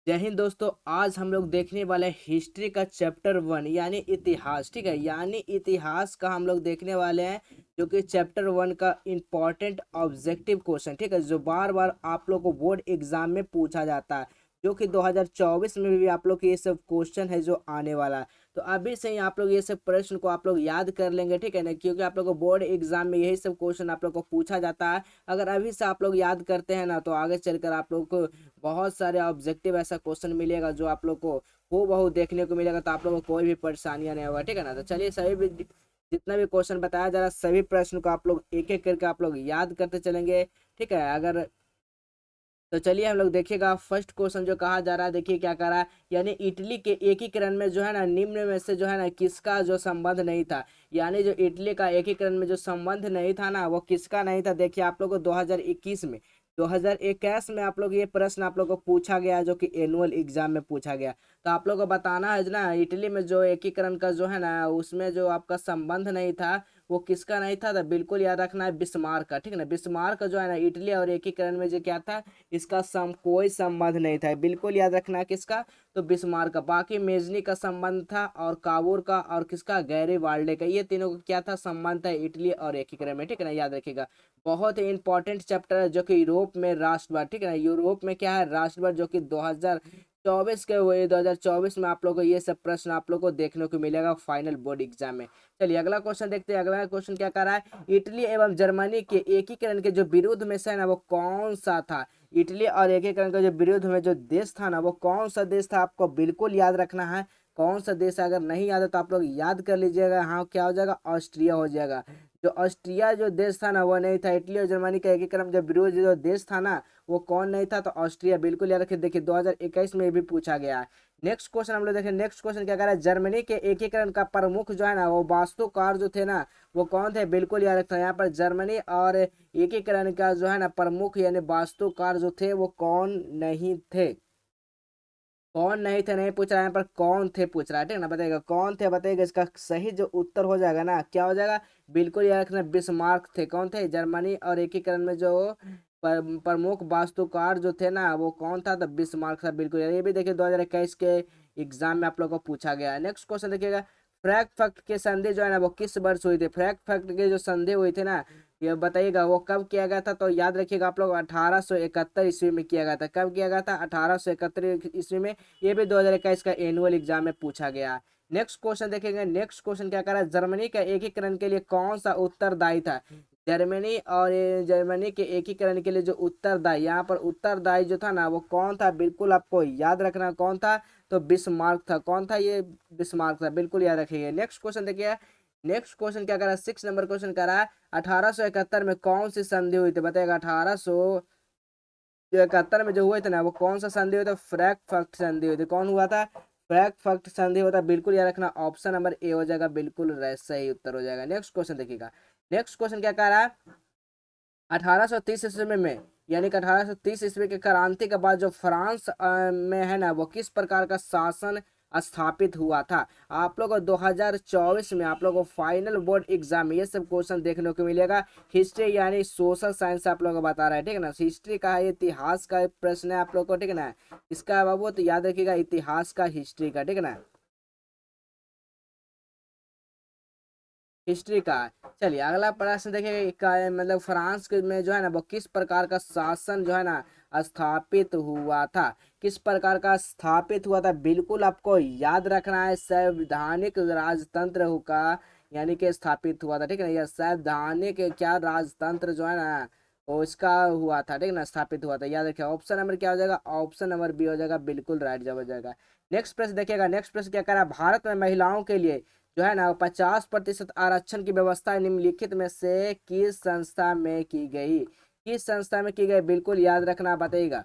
जय हिंद दोस्तों। आज हम लोग देखने वाले हैं हिस्ट्री का चैप्टर 1 यानी इतिहास। ठीक है, यानी इतिहास का हम लोग देखने वाले हैं, जो कि चैप्टर 1 का इम्पोर्टेंट ऑब्जेक्टिव क्वेश्चन। ठीक है, जो बार बार आप लोग को बोर्ड एग्जाम में पूछा जाता है, जो कि 2024 में भी आप लोग के ये सब क्वेश्चन है जो आने वाला है। तो अभी से ही आप लोग ये सब प्रश्न को आप लोग याद कर लेंगे। ठीक है ना, क्योंकि आप लोग को बोर्ड एग्जाम में यही सब क्वेश्चन आप लोग को पूछा जाता है। अगर अभी से आप लोग याद करते हैं ना, तो आगे चलकर आप लोग को बहुत सारे ऑब्जेक्टिव ऐसा क्वेश्चन मिलेगा जो आप लोग को हो बहु देखने को मिलेगा। तो आप लोग को कोई भी परेशानियां नहीं होगा। ठीक है ना, तो चलिए सभी भी जितना भी क्वेश्चन बताया जा रहा है सभी प्रश्न को आप लोग एक एक करके आप लोग याद करते चलेंगे। ठीक है, अगर तो चलिए हम लोग देखिएगा फर्स्ट क्वेश्चन जो कहा जा रहा है। देखिए क्या कह रहा है, यानी इटली के एकीकरण में जो है ना निम्न में से जो है ना किसका जो संबंध नहीं था। यानी जो इटली का एकीकरण में जो संबंध नहीं था ना, वो किसका नहीं था। देखिए आप लोग को 2021 में 2021 में आप लोग ये प्रश्न आप लोग को पूछा गया, जो कि एनुअल एग्जाम में पूछा गया। तो आप लोग को बताना है ना, इटली में जो एकीकरण का जो है ना उसमें जो आपका संबंध नहीं था वो किसका नहीं था। तो बिल्कुल याद रखना है बिस्मार्क का। ठीक है ना, बिस्मार्क जो है ना इटली और एकीकरण में जो क्या था, इसका कोई संबंध नहीं था। बिल्कुल याद रखना है किसका, तो बिस्मार्क का। बाकी मेजनी का संबंध था, और काबूर का, और किसका, गैरीवाल्डे का। ये तीनों का क्या था, संबंध था इटली और एकीकरण में। ठीक है ना, याद रखिएगा। बहुत ही इंपॉर्टेंट चैप्टर है, जो कि यूरोप में राष्ट्रवाद। ठीक है ना, यूरोप में क्या है, राष्ट्रवाद, जो कि 2024 के हुए 2024 में आप लोग को ये सब प्रश्न आप लोग को देखने को मिलेगा फाइनल बोर्ड एग्जाम में। चलिए अगला क्वेश्चन देखते हैं। अगला क्वेश्चन क्या कर रहा है, इटली एवं जर्मनी के एकीकरण के जो विरोध में से है ना वो कौन सा था। इटली और एकीकरण का जो विरोध में जो देश था ना वो कौन सा देश था, आपको बिल्कुल याद रखना है कौन सा देश है। अगर नहीं याद है तो आप लोग याद कर लीजिएगा। हाँ, क्या हो जाएगा, ऑस्ट्रिया हो जाएगा। जो ऑस्ट्रिया जो देश था ना वो नहीं था। इटली और जर्मनी का एकीकरण जो विरोध जो देश था ना वो कौन नहीं था, तो ऑस्ट्रिया। बिल्कुल याद रखिए। देखिए 2021 में भी पूछा गया है। नेक्स्ट क्वेश्चन हम लोग देखें। नेक्स्ट क्वेश्चन क्या कह रहा है, जर्मनी के एकीकरण का प्रमुख जो है ना वो वास्तुकार जो थे ना वो कौन थे। बिल्कुल याद रखना है, यहाँ पर जर्मनी और एकीकरण का जो है ना प्रमुख यानी वास्तुकार जो थे वो कौन नहीं थे। कौन नहीं थे नहीं पूछ रहा है, यहाँ पर कौन थे पूछ रहा है। ठीक है ना, बताइएगा कौन थे, बताइएगा। इसका सही जो उत्तर हो जाएगा ना, क्या हो जाएगा, बिल्कुल याद रखना, बिस्मार्क थे। कौन थे, जर्मनी और एकीकरण में जो प्रमुख वास्तुकार जो थे ना वो कौन था, तो बिस्मार्क था। बिल्कुल ये भी देखिए 2021 के एग्जाम में आप लोग को पूछा गया है। नेक्स्ट क्वेश्चन देखिएगा, फ्रैंकफर्ट के संधि जो है ना वो किस वर्ष हुई थी। फ्रैंकफर्ट के जो संधि हुई थी ना, ये बताइएगा वो कब किया गया था। तो याद रखिएगा आप लोग 1871 ईस्वी में किया गया था। कब किया गया था, 1871 ईस्वी में। ये भी 2021 का एनुअल एग्जाम में पूछा गया। नेक्स्ट क्वेश्चन देखेंगे। नेक्स्ट क्वेश्चन क्या कर रहा है, जर्मनी का एकीकरण के लिए कौन सा उत्तरदायी था। जर्मनी और जर्मनी के एकीकरण के लिए जो उत्तरदायी, यहाँ पर उत्तरदायी जो था ना वो कौन था, बिल्कुल आपको याद रखना कौन था, तो बिस्मार्क था। कौन था ये, बिस्मार्क था। बिल्कुल याद रखिए। नेक्स्ट क्वेश्चन देखिए। नेक्स्ट क्वेश्चन क्या कर रहा है, 6 नंबर क्वेश्चन कर रहा है, 1871 में कौन सी संधि हुई थी। बताएगा 1871 में जो हुए थे ना वो कौन सा संधि हुआ था, फ्रैंकफर्ट संधि हुई थी। कौन हुआ था, फ्रैंकफर्ट संधि हुआ था। बिल्कुल याद रखना, ऑप्शन नंबर ए हो जाएगा, बिल्कुल सही उत्तर हो जाएगा। नेक्स्ट क्वेश्चन देखिएगा। नेक्स्ट क्वेश्चन क्या कह रहा है, 1830 ईस्वी में, यानी कि 1830 ईस्वी की क्रांति के बाद जो फ्रांस में है ना वो किस प्रकार का शासन स्थापित हुआ था। आप लोग को 2024 में आप लोग को फाइनल बोर्ड एग्जाम में ये सब क्वेश्चन देखने को मिलेगा। हिस्ट्री यानी सोशल साइंस आप लोग को बता रहा है। ठीक है ना, हिस्ट्री का है, इतिहास का प्रश्न है आप लोग को। ठीक है ना, इसका बाबू तो याद रखिएगा, इतिहास का, हिस्ट्री का। ठीक है ना, हिस्ट्री का। चलिए अगला प्रश्न देखिए, मतलब फ्रांस में जो है ना वो किस प्रकार का शासन जो है ना स्थापित हुआ था। किस प्रकार का स्थापित हुआ था, बिल्कुल आपको याद रखना है, संवैधानिक राजतंत्र का यानी कि स्थापित हुआ था। ठीक है ना, यह संवैधानिक क्या राजतंत्र जो है ना वो इसका हुआ था। ठीक है ना, स्थापित हुआ था, याद रखिए। ऑप्शन नंबर क्या हो जाएगा, ऑप्शन नंबर बी हो जाएगा, बिल्कुल राइट जवाब हो जाएगा। नेक्स्ट प्रश्न देखिएगा। नेक्स्ट प्रश्न क्या कह रहा है, भारत में महिलाओं के लिए जो है ना 50% आरक्षण की व्यवस्था निम्नलिखित में से किस संस्था में की गई। किस संस्था में की गई, बिल्कुल याद रखना, बताइएगा।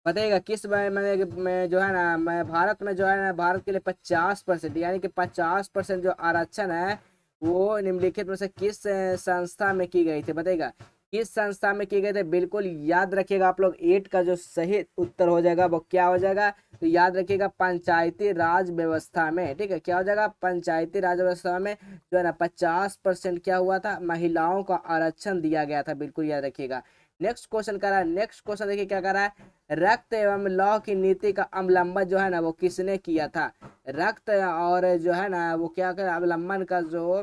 बताइएगा किस में जो है ना, मैं भारत में जो है ना भारत के लिए 50% यानी कि 50% जो आरक्षण है वो निम्नलिखित में से किस संस्था में की गई थी। बताइएगा किस संस्था में की गई थी, बिल्कुल याद रखिएगा आप लोग। 8 का जो सही उत्तर हो जाएगा वो क्या हो जाएगा, तो याद रखिएगा पंचायती राज व्यवस्था में, ठीक है, क्या हो जाएगा, पंचायती राज व्यवस्था में जो है ना 50% क्या हुआ था, महिलाओं का आरक्षण दिया गया था, बिल्कुल याद रखिएगा। नेक्स्ट क्वेश्चन कर रहा है, नेक्स्ट क्वेश्चन देखिए क्या कर रहा है, रक्त एवं लौह की नीति का अवलंबन जो है ना वो किसने किया था। रक्त और जो है ना वो क्या कर अवलंबन का जो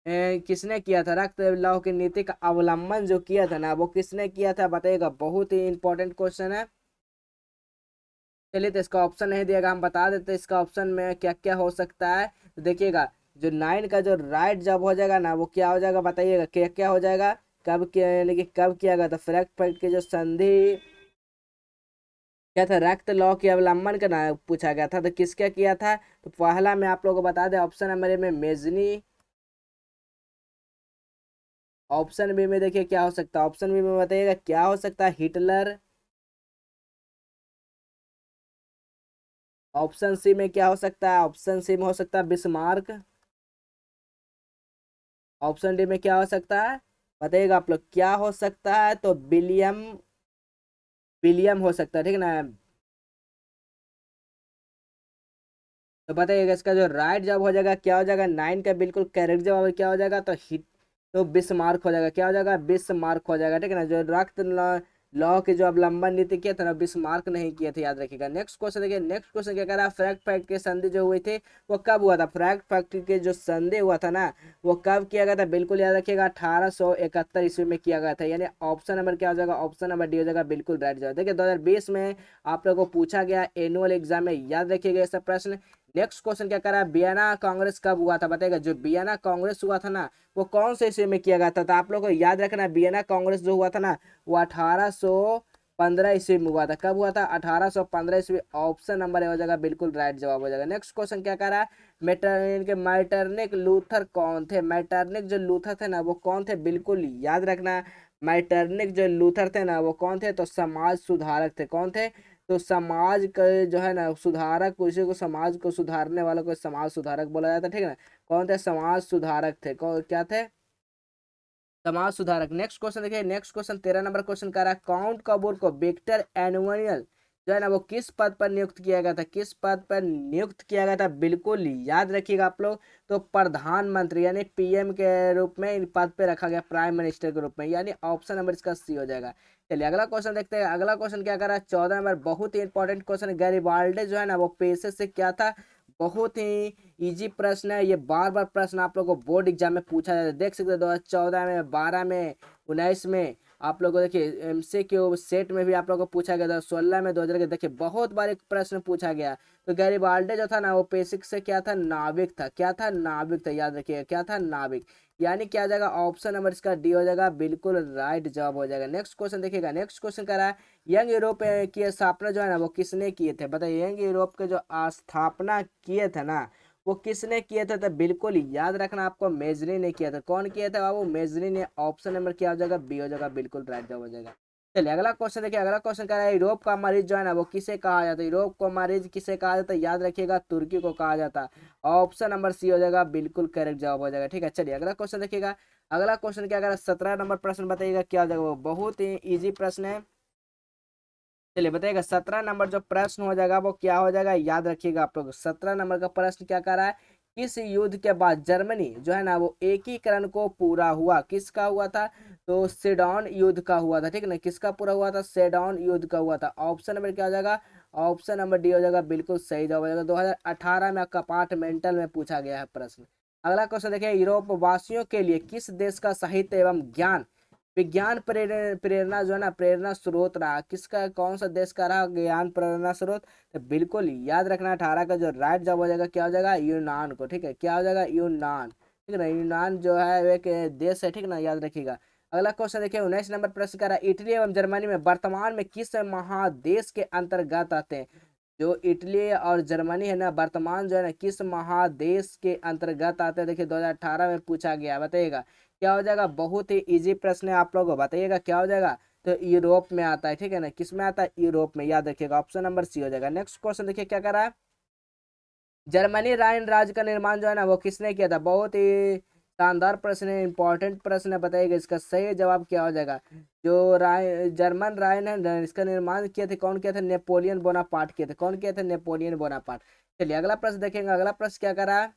किसने किया था, रक्त लौह की नीति का अवलंबन जो किया था ना वो किसने किया था, बताइएगा, बहुत ही इंपॉर्टेंट क्वेश्चन है। चलिए तो इसका ऑप्शन नहीं दिएगा, हम बता देते इसका ऑप्शन में क्या क्या हो सकता है। तो देखिएगा जो 9 का जो राइट जब हो जाएगा ना वो क्या हो जाएगा, बताइएगा क्या क्या हो जाएगा, कब किया, यानी कि कब किया गया था, फ्रैक्ट फैक्ट की जो संधि क्या था, रक्त लॉ के अवलंबन का ना पूछा गया था, तो किसका किया था। तो पहला मैं आप लोगों को बता दें, ऑप्शन नंबर ए में मेजनी, ऑप्शन बी में देखिए क्या हो सकता है, ऑप्शन बी में बताइएगा क्या हो सकता है, हिटलर, ऑप्शन सी में क्या हो सकता है, ऑप्शन सी में हो सकता है बिस्मार्क, ऑप्शन डी में क्या हो सकता है, बताइएगा आप लोग क्या हो सकता है। तो विलियम, विलियम हो सकता है, ठीक है ना। तो बताइएगा इसका जो राइट जवाब हो जाएगा क्या हो जाएगा, 9 का बिल्कुल करेक्ट जवाब क्या हो जाएगा, तो हिट, तो बिस्मार्क हो जाएगा, क्या हो जाएगा, बिस्मार्क हो जाएगा, ठीक है ना। जो रक्त लॉ के जो अवलंबन नीति किए थे ना, बिस्मार्क नहीं किए थे, याद रखिएगा। नेक्स्ट क्वेश्चन देखिए, नेक्स्ट क्वेश्चन क्या कह रहा है, फ्रैंक फैक्ट के संधि जो हुई थी वो कब हुआ था, फ्रैंक फैक्ट के जो संधि हुआ था ना वो कब किया गया था, बिल्कुल याद रखिएगा 1871 ईस्वी में किया गया था, यानी ऑप्शन नंबर क्या हो जाएगा, ऑप्शन नंबर डी हो जाएगा, बिल्कुल राइट जवाब। देखिए 2020 में आप लोगों को पूछा गया एनुअल एग्जाम में, याद रखिएगा ये सब प्रश्न। नेक्स्ट क्वेश्चन क्या कर रहा है, वियना कांग्रेस कब हुआ था, बताएगा। जो वियना कांग्रेस हुआ था ना वो कौन से ईस्वी में किया गया था, तो आप लोगों को याद रखना वियना कांग्रेस जो हुआ था ना वो 1815 ईस्वी में हुआ था। कब हुआ था, 1815 ईस्वी, ऑप्शन नंबर हो जाएगा, बिल्कुल राइट जवाब हो जाएगा। नेक्स्ट क्वेश्चन क्या कर रहा है, मैटरनिक लूथर कौन थे, मैटरनिक जो लूथर थे ना वो कौन थे, बिल्कुल याद रखना। मैटरनिक जो लूथर थे ना वो कौन थे, तो समाज सुधारक थे, कौन थे, तो समाज के जो है ना सुधारक, उसी को समाज को सुधारने वालों को समाज सुधारक बोला जाता है, ठीक है ना। कौन थे, समाज सुधारक थे, कौन क्या थे, समाज सुधारक। नेक्स्ट क्वेश्चन देखिए, नेक्स्ट क्वेश्चन 13 नंबर क्वेश्चन कर रहा है, काउंट कबूर को विक्टर एनुअल जो है ना वो किस पद पर नियुक्त किया गया था, किस पद पर नियुक्त किया गया था, बिल्कुल याद रखिएगा आप लोग। तो प्रधानमंत्री यानी पीएम के रूप में इन पद पे रखा गया, प्राइम मिनिस्टर के रूप में, यानी ऑप्शन नंबर इसका सी हो जाएगा। चलिए अगला क्वेश्चन देखते हैं, अगला क्वेश्चन क्या कर रहा है, 14 नंबर, बहुत ही इंपॉर्टेंट क्वेश्चन। गैरिबाल्डी जो है ना वो पेशे से क्या था, बहुत ही इजी प्रश्न है ये, बार बार प्रश्न आप लोगों को बोर्ड एग्जाम में पूछा जाता है, देख सकते हैं 2014 में, 12 में, 19 में, आप लोगों को देखिए एमसीक्यू सेट में भी आप लोगों को पूछा गया था, 16 में, 2000 के, देखिए बहुत बार एक प्रश्न पूछा गया। तो गैरिबाल्डी जो था ना वो पेशिक से क्या था, नाविक था, क्या था, नाविक था, याद रखिएगा क्या था, नाविक, यानी क्या हो जाएगा, ऑप्शन नंबर इसका डी हो जाएगा, बिल्कुल राइट जवाब हो जाएगा। नेक्स्ट क्वेश्चन देखिएगा, नेक्स्ट क्वेश्चन कर रहा है, यंग यूरोप की स्थापना जो है ना वो किसने किए थे, बताइए। यंग यूरोप के जो स्थापना किए थे ना वो किसने किए थे, तो बिल्कुल याद रखना आपको, मेजरी ने किया था, कौन किया था बाबू, मेजरी ने, ऑप्शन नंबर क्या हो जाएगा, बी हो जाएगा, बिल्कुल राइट जवाब हो जाएगा। चलिए अगला क्वेश्चन देखिए, अगला क्वेश्चन क्या है, यूरोप का मरीज जो है ना वो किसे कहा जाता है, यूरोप को मरीज किसे कहा जाता है, याद रखिएगा तुर्की को कहा जाता है, ऑप्शन नंबर सी हो जाएगा, बिल्कुल करेक्ट जवाब हो जाएगा, ठीक है। चलिए अगला क्वेश्चन देखिएगा, अगला क्वेश्चन क्या करेगा, 17 नंबर प्रश्न बताइएगा क्या हो जाएगा, वो बहुत ही ईजी प्रश्न है। चलिए बताइएगा 17 नंबर जो प्रश्न हो जाएगा वो क्या हो जाएगा, याद रखिएगा आप लोग। 17 नंबर का प्रश्न क्या कर रहा है, किस युद्ध के बाद जर्मनी जो है ना वो एकीकरण को पूरा हुआ, किसका हुआ था, तो सेडॉन युद्ध का हुआ था, ठीक है ना, किसका पूरा हुआ था, सेडॉन युद्ध का हुआ था, ऑप्शन नंबर क्या हो जाएगा, ऑप्शन नंबर डी हो जाएगा, बिल्कुल सही जवाब हो जाएगा। 2018 में कंपार्टमेंटल में पूछा गया है प्रश्न। अगला क्वेश्चन देखिए, यूरोप वासियों के लिए किस देश का साहित्य एवं ज्ञान विज्ञान प्रेरणा जो है ना प्रेरणा स्रोत रहा, किसका, कौन सा देश का रहा ज्ञान प्रेरणा स्रोत, तो बिल्कुल याद रखना 18 का जो राइट जवाब हो जाएगा क्या हो जाएगा, यूनान को, ठीक है, क्या हो जाएगा, यूनान, ठीक है ना, यूनान जो है वो एक देश है, ठीक है ना, याद रखिएगा। अगला क्वेश्चन देखिए, 19 नंबर प्रश्न का रहा, इटली एवं जर्मनी में वर्तमान में किस महादेश के अंतर्गत आते हैं, जो इटली और जर्मनी है ना वर्तमान जो है ना किस महादेश के अंतर्गत आते हैं, देखिए 2018 में पूछा गया, बताइएगा क्या हो जाएगा, बहुत ही इजी प्रश्न है, आप लोग बताइएगा क्या हो जाएगा, तो यूरोप में आता है, ठीक है ना, किस में आता है, यूरोप में, याद रखिएगा, ऑप्शन नंबर सी हो जाएगा। नेक्स्ट क्वेश्चन देखिए क्या कर रहा है, जर्मनी राइन राज्य का निर्माण जो है ना वो किसने किया था, बहुत ही शानदार प्रश्न है, इंपॉर्टेंट प्रश्न है, बताइएगा इसका सही जवाब क्या हो जाएगा। जो राय जर्मन राय ने इसका निर्माण किए थे, कौन किया था, नेपोलियन बोनापार्ट किए थे। कौन किए थे, नेपोलियन बोनापार्ट। चलिए अगला प्रश्न देखेंगे। अगला प्रश्न क्या करा है,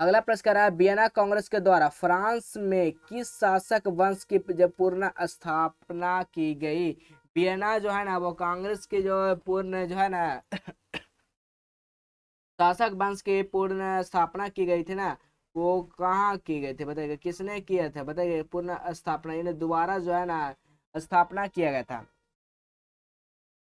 अगला प्रश्न कह रहा है वियना कांग्रेस के द्वारा फ्रांस में किस शासक वंश की जब पूर्ण स्थापना की गई। वियना जो है ना वो कांग्रेस की जो पूर्ण जो है ना शासक वंश की पूर्ण स्थापना की गई थी ना, वो कहाँ की गई थी बताइए, किसने किया था बताइए, पूर्ण स्थापना यानी दोबारा जो है ना स्थापना किया गया था।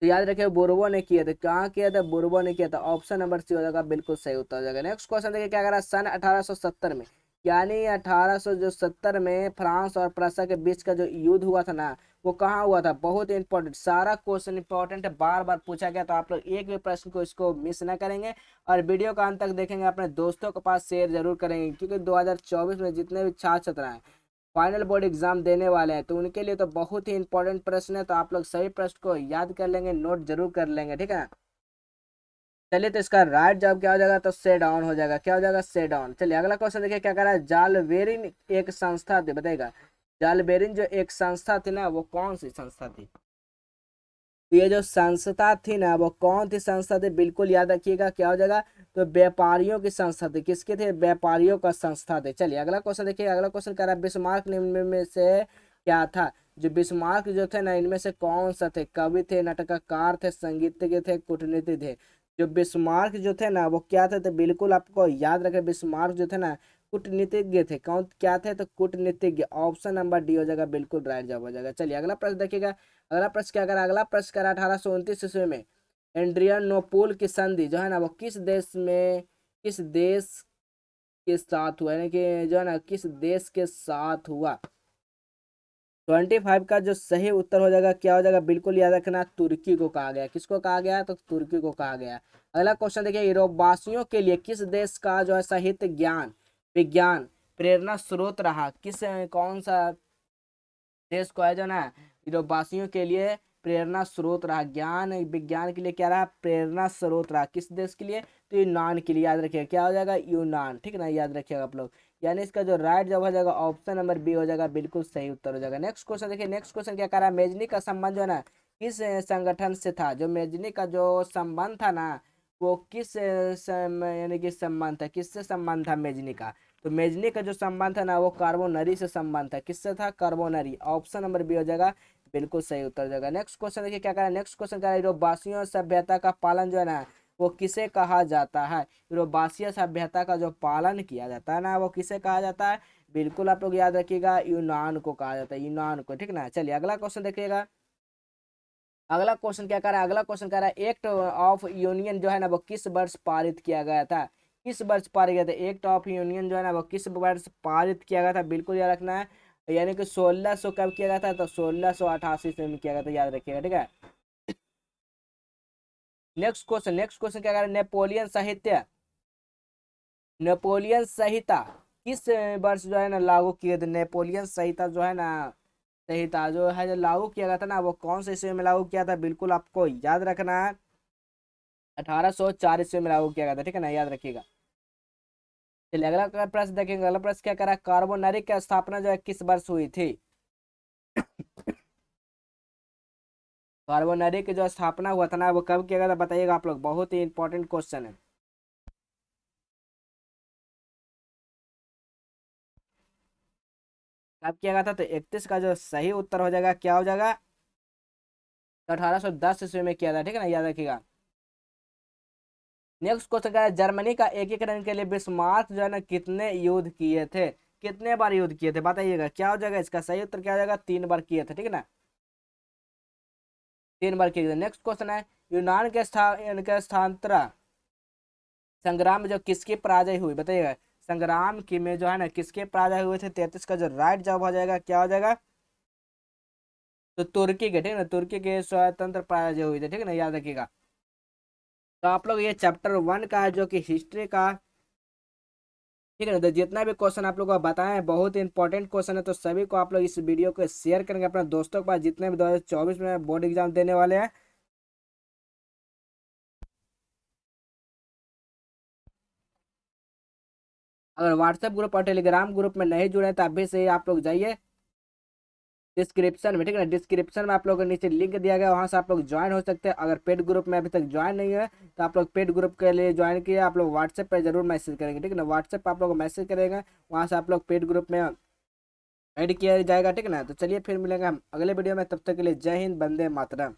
तो याद रखिए बुर्बो ने किया था। कहाँ किया था, बुर्बो ने किया था। ऑप्शन नंबर सी हो जाएगा, बिल्कुल सही उत्तर हो जाएगा। नेक्स्ट क्वेश्चन देखिए क्या करा, सन 1870 में यानी 1870 में फ्रांस और प्रसा के बीच का जो युद्ध हुआ था ना, वो कहाँ हुआ था। बहुत इंपॉर्टेंट, सारा क्वेश्चन इंपॉर्टेंट है, बार बार पूछा गया, तो आप लोग एक भी प्रश्न को इसको मिस ना करेंगे और वीडियो का अंत तक देखेंगे, अपने दोस्तों के पास शेयर जरूर करेंगे, क्योंकि 2024 में जितने भी छात्र छात्रा हैं फाइनल बोर्ड एग्जाम देने वाले हैं, तो उनके लिए तो बहुत ही इंपॉर्टेंट प्रश्न है, तो आप लोग सही प्रश्न को याद कर लेंगे, नोट जरूर कर लेंगे, ठीक है। चलिए तो इसका राइट जवाब क्या हो जाएगा, तो से डाउन हो जाएगा। क्या हो जाएगा, से डाउन। चलिए अगला क्वेश्चन देखिए क्या कर रहा है, जालबेरिन एक संस्था थी, बताएगा जालबेरिन जो एक संस्था थी ना, वो कौन सी संस्था थी। तो ये जो संस्था थी ना, वो कौन सी संस्था थी, बिल्कुल याद रखिएगा। क्या हो जाएगा, तो व्यापारियों की संस्था थी। किसके थे, व्यापारियों का संस्था थे। चलिए अगला क्वेश्चन देखिए। अगला क्वेश्चन कर रहा है बिस्मार्क निम्न में से क्या था। जो बिस्मार्क जो थे ना, इनमें से कौन सा थे, कवि थे, नाटककार थे, संगीतज्ञ थे, कूटनीति थे। जो बिस्मार्क जो थे ना, वो क्या थे, तो बिल्कुल आपको याद रखे, बिस्मार्क जो थे ना कूटनीतिज्ञ थे। कौन क्या थे, तो कूटनीतिज्ञ। ऑप्शन नंबर डी हो जाएगा, बिल्कुल राइट जवाब हो जाएगा। चलिए अगला प्रश्न देखिएगा। अगला प्रश्न क्या करा, अगला प्रश्न करा 1829 ईस्वी में एड्रियानोपोल की संधि जो है ना, वो किस देश में, किस देश के साथ हुआ, यानी कि जो है ना किस देश के साथ हुआ। 25 का जो सही उत्तर हो जाएगा क्या हो जाएगा, बिल्कुल याद रखना, तुर्की को कहा गया। किसको कहा गया, तो तुर्की को कहा गया। अगला क्वेश्चन देखिए, यूरोपवासियों के लिए किस देश का जो है साहित्य ज्ञान विज्ञान प्रेरणा स्रोत रहा। किस कौन सा देश को है जो ना यूरोपवासियों के लिए प्रेरणा स्रोत रहा, ज्ञान विज्ञान के लिए क्या रहा, प्रेरणा स्रोत रहा। किस देश के लिए, तो यूनान के लिए। याद रखिएगा क्या हो जाएगा, यूनान, ठीक है ना, याद रखिएगा आप लोग। यानी इसका जो राइट जवाब हो जाएगा ऑप्शन नंबर बी हो जाएगा, बिल्कुल सही उत्तर हो जाएगा। नेक्स्ट क्वेश्चन देखिए। नेक्स्ट क्वेश्चन क्या कर रहा है, मेजनी का संबंध जो है ना किस संगठन से था। जो मेजनी का जो संबंध था ना, वो किस यानी कि संबंध था, किससे संबंध था मेजनी का। तो मेजनी का जो संबंध था ना, वो कार्बोनरी से संबंध था। किससे था, कार्बोनरी। ऑप्शन नंबर बी हो जाएगा, बिल्कुल सही उत्तर हो जाएगा। नेक्स्ट क्वेश्चन देखिए क्या करें। नेक्स्ट क्वेश्चन क्या है, यूरोपवासियों सभ्यता का पालन जो है ना, वो किसे कहा जाता है। यूरोपवासीय सभ्यता का जो पालन किया जाता है ना, वो किसे कहा जाता है, बिल्कुल आप लोग याद रखिएगा, यूनान को कहा जाता है, यूनान को, ठीक ना। चलिए अगला क्वेश्चन देखिएगा। अगला क्वेश्चन क्या कर रहा है, अगला क्वेश्चन कह रहा है एक्ट ऑफ यूनियन जो है ना, वो किस वर्ष पारित किया गया था। किस वर्ष पारित किया था, एक्ट ऑफ यूनियन जो है ना, वो किस वर्ष पारित किया गया था, बिल्कुल याद रखना है। यानी कि 1600 कब किया गया था, तो 1688 में किया गया था, याद रखिएगा, ठीक है। नेक्स्ट क्वेश्चन, नेक्स्ट क्वेश्चन क्या कर रहा है, नेपोलियन साहित्य नेपोलियन संहिता किस वर्ष जो है ना लागू किए थे। नेपोलियन संहिता जो है ना, संहिता जो है जो लागू किया गया था ना, वो कौन से ईस्वी में लागू किया था, बिल्कुल आपको याद रखना है। 1804 ईस्वी में लागू किया गया था, ठीक है ना, याद रखिएगा। चलिए अगला प्रश्न देखेंगे। अगला प्रश्न क्या करा, कार्बोनरी की स्थापना जो है किस वर्ष हुई थी। कार्बोनरी की जो स्थापना हुआ था ना, वो कब किया गया था बताइएगा आप लोग, बहुत ही इंपॉर्टेंट क्वेश्चन है। कब किया गया था, तो 31 का जो सही उत्तर हो जाएगा क्या हो जाएगा, तो 1810 ईस्वी में किया था, ठीक है ना, याद रखिएगा। नेक्स्ट क्वेश्चन क्या है, जर्मनी का एकीकरण के लिए बिस्मार्क जो है ना कितने युद्ध किए थे। कितने बार युद्ध किए थे बताइएगा, क्या हो जाएगा, इसका सही उत्तर क्या हो जाएगा, 3 बार किए थे, ठीक है ना, 3 बार किए थे। नेक्स्ट क्वेश्चन है, यूनान के इनके स्थानांतरण संग्राम में जो किसकी पराजय हुई बताइएगा। संग्राम की में जो है ना किसके पराजय हुए थे। 33 का जो राइट जवाब हो जाएगा क्या हो जाएगा, तो तुर्की के, ठीक है ना, तुर्की के स्वतंत्र पराजय हुई थी, ठीक है ना, याद रखिएगा। तो आप लोग ये चैप्टर 1 का है जो कि हिस्ट्री का, ठीक है ना, तो जितना भी क्वेश्चन आप लोग को बताए हैं बहुत इंपॉर्टेंट क्वेश्चन है, तो सभी को आप लोग इस वीडियो को शेयर करेंगे अपने दोस्तों के पास, जितने भी 2024 में बोर्ड एग्जाम देने वाले हैं। अगर व्हाट्सएप ग्रुप और टेलीग्राम ग्रुप में नहीं जुड़े हैं तो अभी से ही आप लोग जाइए डिस्क्रिप्शन में, ठीक है ना, डिस्क्रिप्शन में आप लोगों को नीचे लिंक दिया गया, वहाँ से आप लोग ज्वाइन हो सकते हैं। अगर पेड ग्रुप में अभी तक ज्वाइन नहीं है तो आप लोग पेड ग्रुप के लिए ज्वाइन किए, आप लोग व्हाट्सएप पर जरूर मैसेज करेंगे, ठीक है ना, व्हाट्सएप पर आप लोग को मैसेज करेंगे, वहाँ से आप लोग पेड ग्रुप में ऐड किया जाएगा, ठीक है ना। तो चलिए फिर मिलेंगे हम अगले वीडियो में, तब तक के लिए जय हिंद, वंदे मातरम।